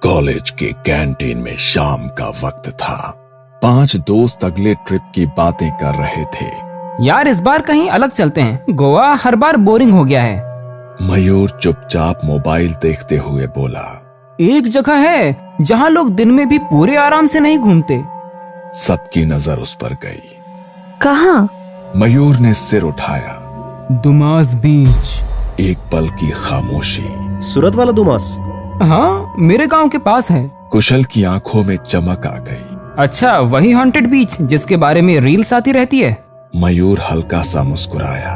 College के canteen में शाम का वक्त था। 5 दोस्त अगले ट्रिप की बातें कर रहे थे। यार इस बार कहीं अलग चलते हैं, गोवा हर बार बोरिंग हो गया है। मयूर चुपचाप मोबाइल देखते हुए बोला, एक जगह है जहाँ लोग दिन में भी पूरे आराम से नहीं घूमते। सबकी नजर उस पर गई। कहाँ? मयूर ने सिर उठाया। दुमास बीच। एक पल की खामोशी। सूरत वाला दुमास? हाँ, मेरे गांव के पास है। कुशल की आंखों में चमक आ गई। अच्छा, वही हॉन्टेड बीच जिसके बारे में रील्स आती रहती है। मयूर हल्का सा मुस्कुराया,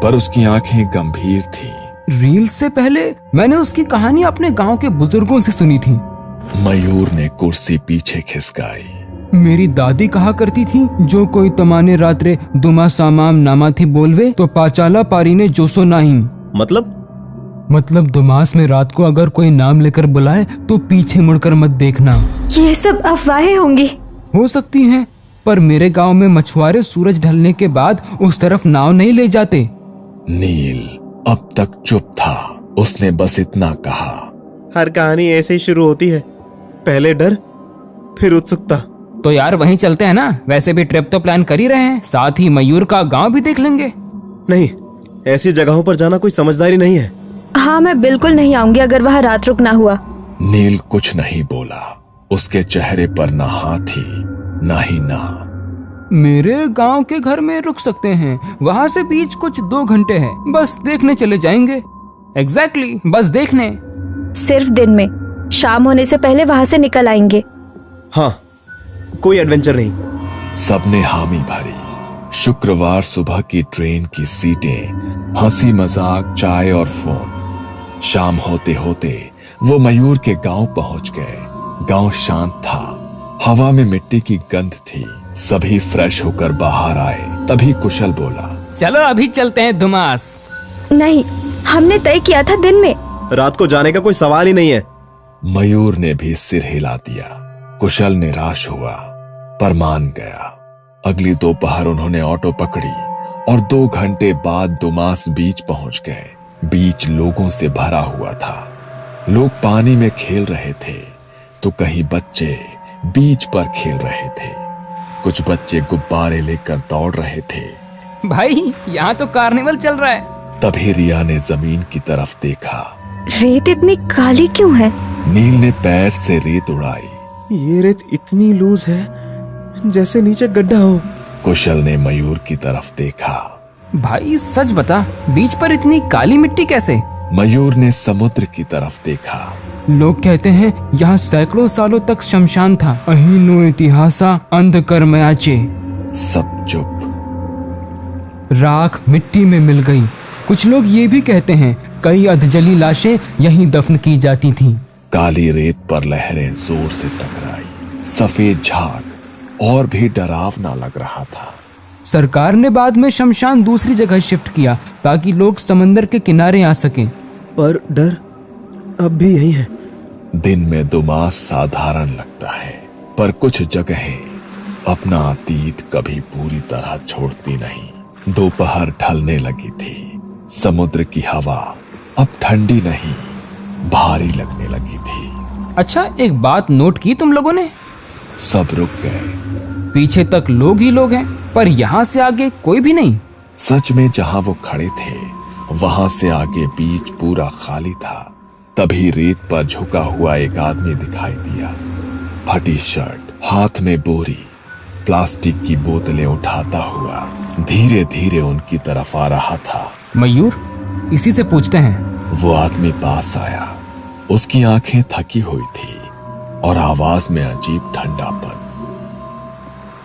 पर उसकी आंखें गंभीर थी। रील्स से पहले मैंने उसकी कहानी अपने गांव के बुजुर्गों से सुनी थी। मयूर ने कुर्सी पीछे खिसकाई। मेरी दादी कहा करती थी, जो कोई तमाने रात्रे दुमा सामाम नामा थी बोलवे तो पाचाला पारी ने जोसो नाहिम। मतलब दुमास में रात को अगर कोई नाम लेकर बुलाए तो पीछे मुड़कर मत देखना। ये सब अफवाहें होंगी। हो सकती हैं, पर मेरे गांव में मछुआरे सूरज ढलने के बाद उस तरफ नाव नहीं ले जाते। नील अब तक चुप था। उसने बस इतना कहा, हर कहानी ऐसे ही शुरू होती है, पहले डर फिर उत्सुकता। तो यार वहीं चलते हैं ना, वैसे भी ट्रिप तो प्लान कर ही रहे हैं, साथ ही मयूर का गांव भी देख लेंगे। नहीं, ऐसी जगहों पर जाना कोई समझदारी नहीं है। हाँ, मैं बिल्कुल नहीं आऊंगी अगर वहाँ रात रुकना हुआ। नील कुछ नहीं बोला। उसके चेहरे पर ना हाँ थी ना ही ना। मेरे गांव के घर में रुक सकते हैं, वहाँ से बीच कुछ 2 घंटे है, बस देखने चले जाएंगे। एग्जैक्टली, बस देखने। सिर्फ दिन में, शाम होने से पहले वहाँ से निकल आएंगे। हाँ, कोई एडवेंचर नहीं। सबने हामी भरी। शुक्रवार सुबह की ट्रेन की सीटें, हंसी मजाक, चाय और फोन। शाम होते होते वो मयूर के गांव पहुंच गए। गांव शांत था, हवा में मिट्टी की गंध थी। सभी फ्रेश होकर बाहर आए। तभी कुशल बोला, चलो अभी चलते हैं दुमास। नहीं, हमने तय किया था दिन में। रात को जाने का कोई सवाल ही नहीं है। मयूर ने भी सिर हिला दिया। कुशल निराश हुआ पर मान गया। अगली दोपहर उन्होंने ऑटो पकड़ी और 2 घंटे बाद दुमास बीच पहुंच गए। बीच लोगों से भरा हुआ था। लोग पानी में खेल रहे थे तो कहीं बच्चे बीच पर खेल रहे थे। कुछ बच्चे गुब्बारे लेकर दौड़ रहे थे। भाई यहाँ तो कार्निवल चल रहा है। तभी रिया ने जमीन की तरफ देखा। रेत इतनी काली क्यों है? नील ने पैर से रेत उड़ाई। ये रेत इतनी लूज है जैसे नीचे गड्ढा हो। कुशल ने मयूर की तरफ देखा। भाई सच बता, बीच पर इतनी काली मिट्टी कैसे? मयूर ने समुद्र की तरफ देखा। लोग कहते हैं यहाँ सैकड़ों सालों तक शमशान था। अहीनो इतिहासा अंधकर्मयाचे। सब चुप। राख मिट्टी में मिल गई। कुछ लोग ये भी कहते हैं कई अधजली लाशें यहीं दफन की जाती थीं। काली रेत पर लहरें जोर से टकराई। सफेद झाग और भी डरावना लग रहा था। सरकार ने बाद में शमशान दूसरी जगह शिफ्ट किया ताकि लोग समंदर के किनारे आ सकें। पर डर अब भी यही है। दिन में दुमास साधारण लगता है, पर कुछ जगहें अपना अतीत कभी पूरी तरह छोड़ती नहीं। दोपहर ढलने लगी थी। समुद्र की हवा अब ठंडी नहीं, भारी लगने लगी थी। अच्छा, एक बात नोट की तुम लोगों ने? सब रुक गए। पीछे तक लोग ही लोग हैं, पर यहाँ से आगे कोई भी नहीं। सच में जहां वो खड़े थे वहां से आगे बीच पूरा खाली था। तभी रेत पर झुका हुआ एक आदमी दिखाई दिया। फटी शर्ट, हाथ में बोरी, प्लास्टिक की बोतलें उठाता हुआ धीरे धीरे उनकी तरफ आ रहा था। मयूर, इसी से पूछते हैं। वो आदमी पास आया। उसकी आंखें थकी हुई थी और आवाज में अजीब ठंडापन।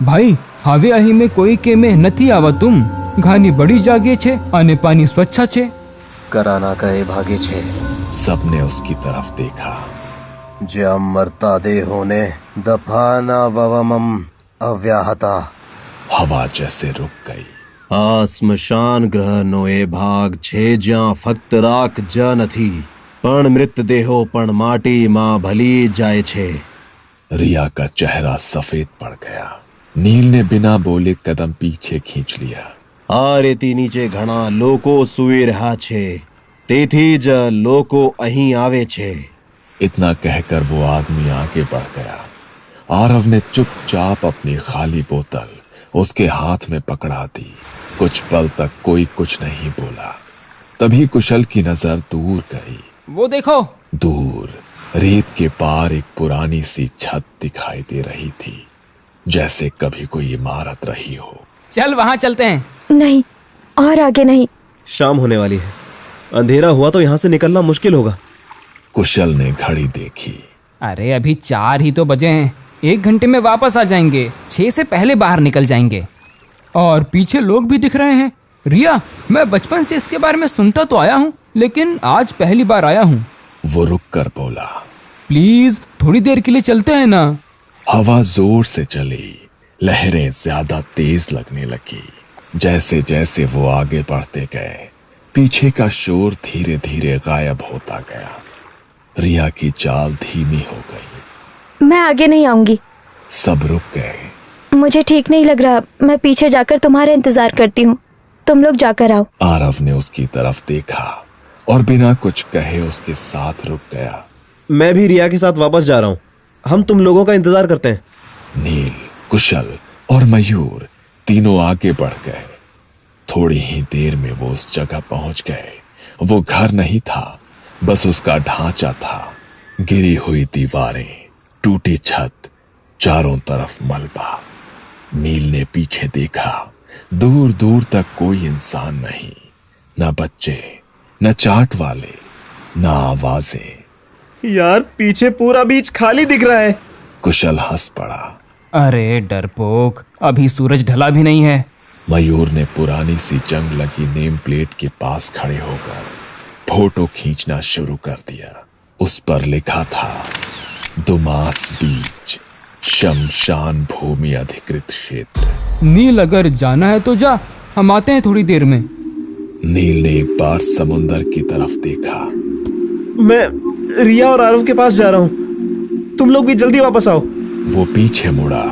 भाई, हावे अही में कोई के में નથી આવતું। ઘાની બડી જાગે છે અને પાણી स्वच्छ છે। कराना कहे भागे छे। सबने उसकी तरफ देखा। ज्याम मरता दे होने दफाना ववमम अव्याहता। हवा जैसे रुक गई। आ स्मशान ग्रह नोए भाग छे ज्या फक्त राख ज नथी पण मृतदेहो पण माटी मां भली जाए छे। रिया का चेहरा सफेद पड़ गया। नील ने बिना बोले कदम पीछे खींच लिया। आ रेती नीचे घणा लोको सुई रहा छे, तेथी ज लोको અહીં આવે છે। इतना कहकर वो आदमी आगे बढ़ गया। आरव ने चुपचाप अपनी खाली बोतल उसके हाथ में पकड़ा दी। कुछ पल तक कोई कुछ नहीं बोला। तभी कुशल की नजर दूर गई। वो देखो। दूर रेत के पार एक पुरानी सी छत दिखाई दे रही थी, जैसे कभी कोई इमारत रही हो। चल वहां चलते हैं। नहीं, और आगे नहीं। शाम होने वाली है, अंधेरा हुआ तो यहाँ से निकलना मुश्किल होगा। कुशल ने घड़ी देखी। अरे अभी 4 ही तो बजे हैं, 1 घंटे में वापस आ जाएंगे। 6 से पहले बाहर निकल जाएंगे। और पीछे लोग भी दिख रहे हैं। रिया, मैं बचपन से इसके बारे में सुनता तो आया हूँ, लेकिन आज पहली बार आया हूँ। वो रुक कर बोला, प्लीज थोड़ी देर के लिए चलते हैं ना। हवा जोर से चली, लहरें ज्यादा तेज लगने लगी। जैसे जैसे वो आगे बढ़ते गए, पीछे का शोर धीरे धीरे गायब होता गया। रिया की चाल धीमी हो गई। मैं आगे नहीं आऊंगी। सब रुक गए। मुझे ठीक नहीं लग रहा, मैं पीछे जाकर तुम्हारा इंतजार करती हूँ। तुम लोग जाकर आओ। आरव ने उसकी तरफ देखा और बिना कुछ कहे उसके साथ रुक गया। मैं भी रिया के साथ वापस जा रहा हूँ। हम तुम लोगों का इंतजार करते हैं। नील, कुशल और मयूर तीनों आगे बढ़ गए। थोड़ी ही देर में वो उस जगह पहुंच गए। वो घर नहीं था, बस उसका ढांचा था। गिरी हुई दीवारें, टूटी छत, चारों तरफ मलबा। नील ने पीछे देखा। दूर दूर तक कोई इंसान नहीं, न बच्चे, न चाट वाले, न आवाजें। यार, पीछे पूरा बीच खाली दिख रहा है। कुशल हंस पड़ा। अरे डरपोक, अभी सूरज ढला भी नहीं है। मयूर ने पुरानी सी जंग लगी नेम प्लेट के पास खड़े होकर फोटो खींचना शुरू कर दिया। उस पर लिखा था, दुमास बीच, शमशान भूमि अधिकृत क्षेत्र। नील, अगर जाना है तो जा, हम आते हैं थोड़ी देर में। नील ने एक बार समुंदर की तरफ देखा। मैं रिया और आरव के पास जा रहा हूँ, तुम लोग भी जल्दी वापस आओ। वो पीछे मुड़ा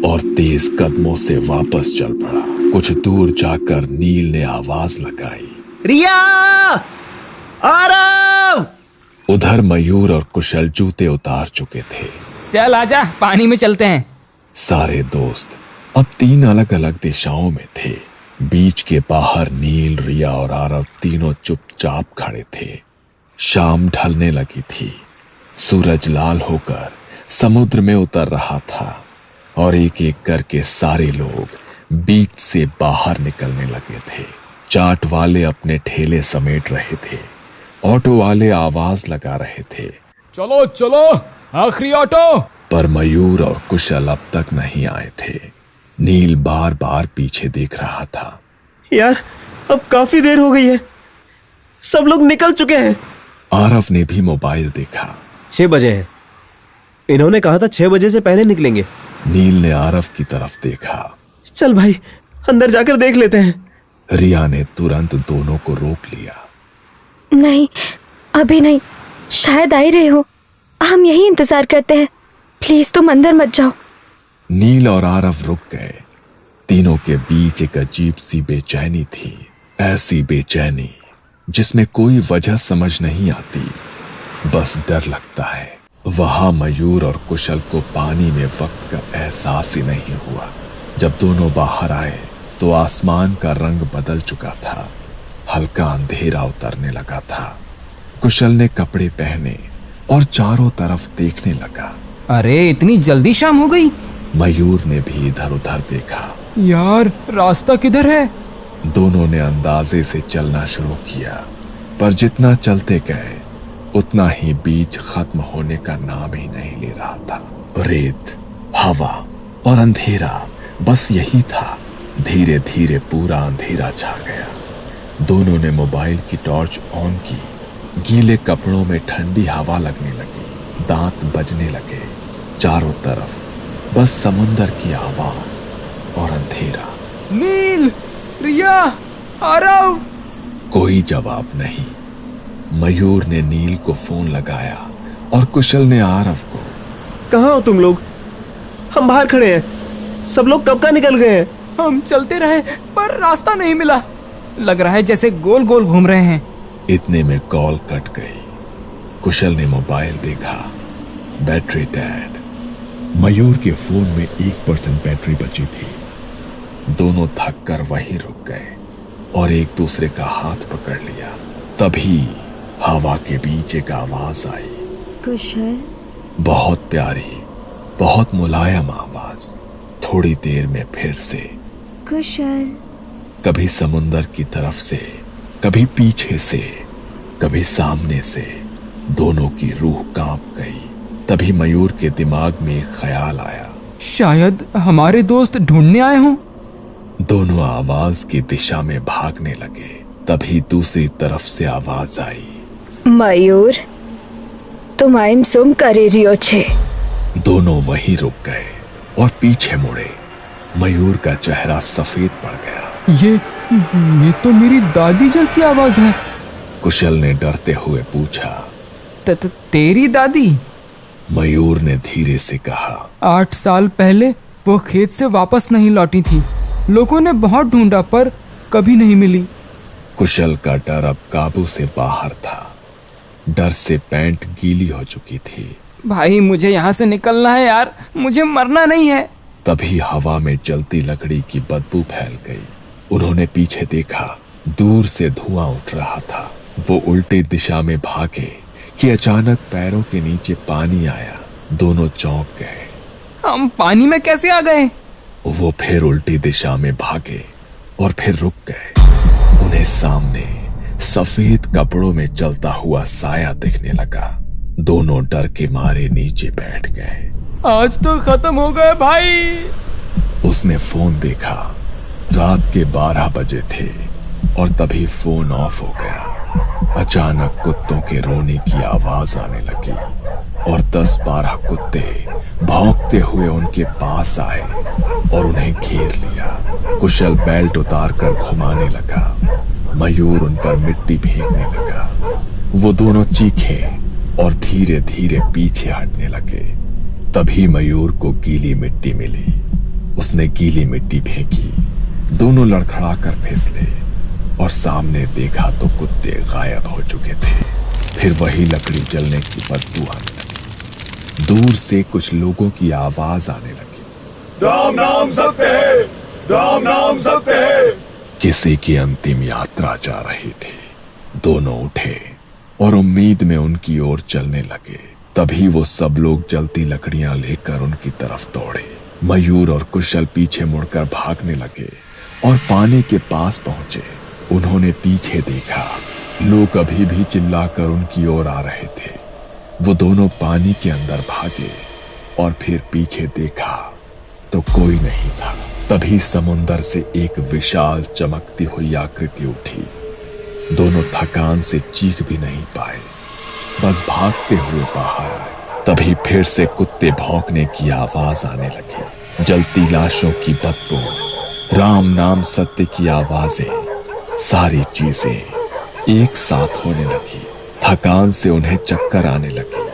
और तेज कदमों से वापस चल पड़ा। कुछ दूर जाकर नील ने आवाज लगाई, रिया, आरव। उधर मयूर और कुशल जूते उतार चुके थे। चल आजा, पानी में चलते हैं। सारे दोस्त अब 3 अलग अलग दिशाओं में थे। बीच के बाहर नील, रिया और आरव तीनों चुपचाप खड़े थे। शाम ढलने लगी थी। सूरज लाल होकर समुद्र में उतर रहा था और एक एक करके सारे लोग बीच से बाहर निकलने लगे थे। चाट वाले अपने ठेले समेट रहे थे। ऑटो वाले आवाज लगा रहे थे, चलो चलो, आखिरी ऑटो। पर मयूर और कुशल अब तक नहीं आए थे। नील बार बार पीछे देख रहा था। यार, अब काफी देर हो गई है, सब लोग निकल चुके हैं। आरव ने भी मोबाइल देखा। 6 बजे हैं, इन्होंने कहा था 6 बजे से पहले निकलेंगे। नील ने आरव की तरफ देखा। चल भाई, अंदर जाकर देख लेते हैं। रिया ने तुरंत दोनों को रोक लिया। नहीं, अभी नहीं, शायद आ ही रहे हो। हम यही इंतजार करते हैं, प्लीज तुम अंदर मत जाओ। नील और आरव रुक गए। तीनों के बीच एक अजीब सी बेचैनी थी। ऐसी बेचैनी जिसमें कोई वजह समझ नहीं आती, बस डर लगता है। वहां मयूर और कुशल को पानी में वक्त का एहसास ही नहीं हुआ। जब दोनों बाहर आए तो आसमान का रंग बदल चुका था। हल्का अंधेरा उतरने लगा था। कुशल ने कपड़े पहने और चारों तरफ देखने लगा। अरे इतनी जल्दी शाम हो गई। मयूर ने भी इधर उधर देखा। यार, रास्ता किधर है? दोनों ने अंदाजे से चलना शुरू किया, पर जितना चलते गए उतना ही बीच खत्म होने का नाम ही नहीं ले रहा था। रेत, हवा और अंधेरा, बस यही था। धीरे धीरे पूरा अंधेरा छा गया। दोनों ने मोबाइल की टॉर्च ऑन की। गीले कपड़ों में ठंडी हवा लगने लगी। दांत बजने लगे। चारों तरफ बस समुंदर की आवाज और अंधेरा। नील, रिया, आरव। कोई जवाब नहीं। मयूर ने नील को फोन लगाया और कुशल ने आरव को। कहाँ हो तुम लोग? हम बाहर खड़े हैं, सब लोग कब का निकल गए हैं। हम चलते रहे पर रास्ता नहीं मिला। लग रहा है जैसे गोल गोल घूम रहे हैं। इतने में कॉल कट गई। कुशल ने मोबाइल देखा, बैटरी डेड। मयूर के फोन में 1% बैटरी बची थी। दोनों थक कर वहीं रुक गए और एक दूसरे का हाथ पकड़ लिया। तभी हवा के बीच एक आवाज आई, कुशल। बहुत प्यारी, बहुत मुलायम आवाज। थोड़ी देर में फिर से, कुशल। कभी समुंदर की तरफ से, कभी पीछे से, कभी सामने से। दोनों की रूह कांप गई। तभी मयूर के दिमाग में एक ख्याल आया, शायद हमारे दोस्त ढूंढने आए हों। दोनों आवाज की दिशा में भागने लगे। तभी दूसरी तरफ से आवाज आई, मयूर, तुम आइम सुम करे रियो छे। दोनों वहीं रुक गए और पीछे मुड़े। मयूर का चेहरा सफेद पड़ गया। ये तो मेरी दादी जैसी आवाज है। कुशल ने डरते हुए पूछा, तेरी दादी? मयूर ने धीरे से कहा, 8 साल पहले वो खेत से वापस नहीं लौटी थी। लोगों ने बहुत ढूंढा पर कभी नहीं मिली। कुशल का डर अब काबू से बाहर था। डर से पैंट गीली हो चुकी थी। भाई मुझे यहाँ से निकलना है यार, मुझे मरना नहीं है। तभी हवा में जलती लकड़ी की बदबू फैल गई। उन्होंने पीछे देखा, दूर से धुआं उठ रहा था। वो उल्टे दिशा में भागे कि अचानक पैरों के नीचे पानी आया। दोनों चौंक गए। हम पानी में कैसे आ गए? वो फिर उल्टी दिशा में भागे और फिर रुक गए। उन्हें सामने सफेद कपड़ों में चलता हुआ साया दिखने लगा। दोनों डर के मारे नीचे बैठ गए। आज तो खत्म हो गए भाई। उसने फोन देखा। रात के 12 बजे थे और तभी फोन ऑफ हो गया। अचानक कुत्तों के रोने की आवाज आने लगी और 10-12 कुत्ते भौंकते हुए उनके पास आए और उन्हें घेर लिया। कुशल बेल्ट उतार कर घुमाने लगा। मयूर उन पर मिट्टी फेंकने लगा। वो दोनों चीखे और धीरे धीरे पीछे हटने लगे। तभी मयूर को गीली मिट्टी मिली। उसने गीली मिट्टी फेंकी। दोनों लड़खड़ा कर फिसले और सामने देखा तो कुत्ते गायब हो चुके थे। फिर वही लकड़ी जलने की बदबू आने लगी। दूर से कुछ लोगों की आवाज आने लगी, राम नाम सत्य है, राम नाम सत्य है। किसी की अंतिम यात्रा जा रही थी। दोनों उठे और उम्मीद में उनकी ओर चलने लगे। तभी वो सब लोग जलती लकड़ियां लेकर उनकी तरफ दौड़े। मयूर और कुशल पीछे मुड़कर भागने लगे और पानी के पास पहुंचे। उन्होंने पीछे देखा, लोग अभी भी चिल्लाकर उनकी ओर आ रहे थे। वो दोनों पानी के अंदर भागे और फिर पीछे देखा तो कोई नहीं था। तभी समुंदर से एक विशाल चमकती हुई आकृति उठी। दोनों थकान से चीख भी नहीं पाए, बस भागते हुए बाहर आए। तभी फिर से कुत्ते भौंकने की आवाज आने लगी। जलती लाशों की बदबू, राम नाम सत्य की आवाजें, सारी चीजें एक साथ होने लगी। थकान से उन्हें चक्कर आने लगी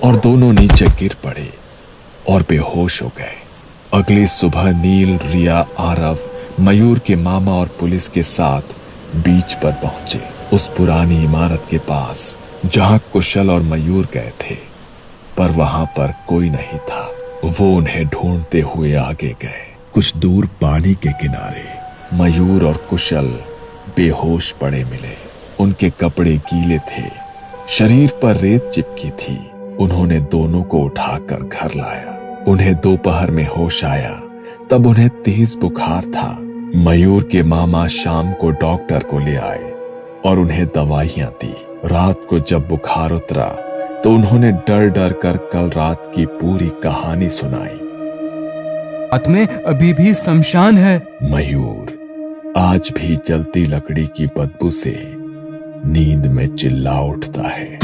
और दोनों नीचे गिर पड़े और बेहोश हो गए। अगली सुबह नील, रिया, आरव, मयूर के मामा और पुलिस के साथ बीच पर पहुंचे, उस पुरानी इमारत के पास जहां कुशल और मयूर गए थे। पर वहां पर कोई नहीं था। वो उन्हें ढूंढते हुए आगे गए। कुछ दूर पानी के किनारे मयूर और कुशल बेहोश पड़े मिले। उनके कपड़े गीले थे, शरीर पर रेत चिपकी थी। उन्होंने दोनों को उठाकर घर लाया। उन्हें दोपहर में होश आया, तब उन्हें तेज बुखार था। मयूर के मामा शाम को डॉक्टर को ले आए और उन्हें दवाइयां दी। रात को जब बुखार उतरा तो उन्होंने डर डर कर कल रात की पूरी कहानी सुनाई। रात में अभी भी शमशान है। मयूर आज भी जलती लकड़ी की बदबू से नींद में चिल्ला उठता है।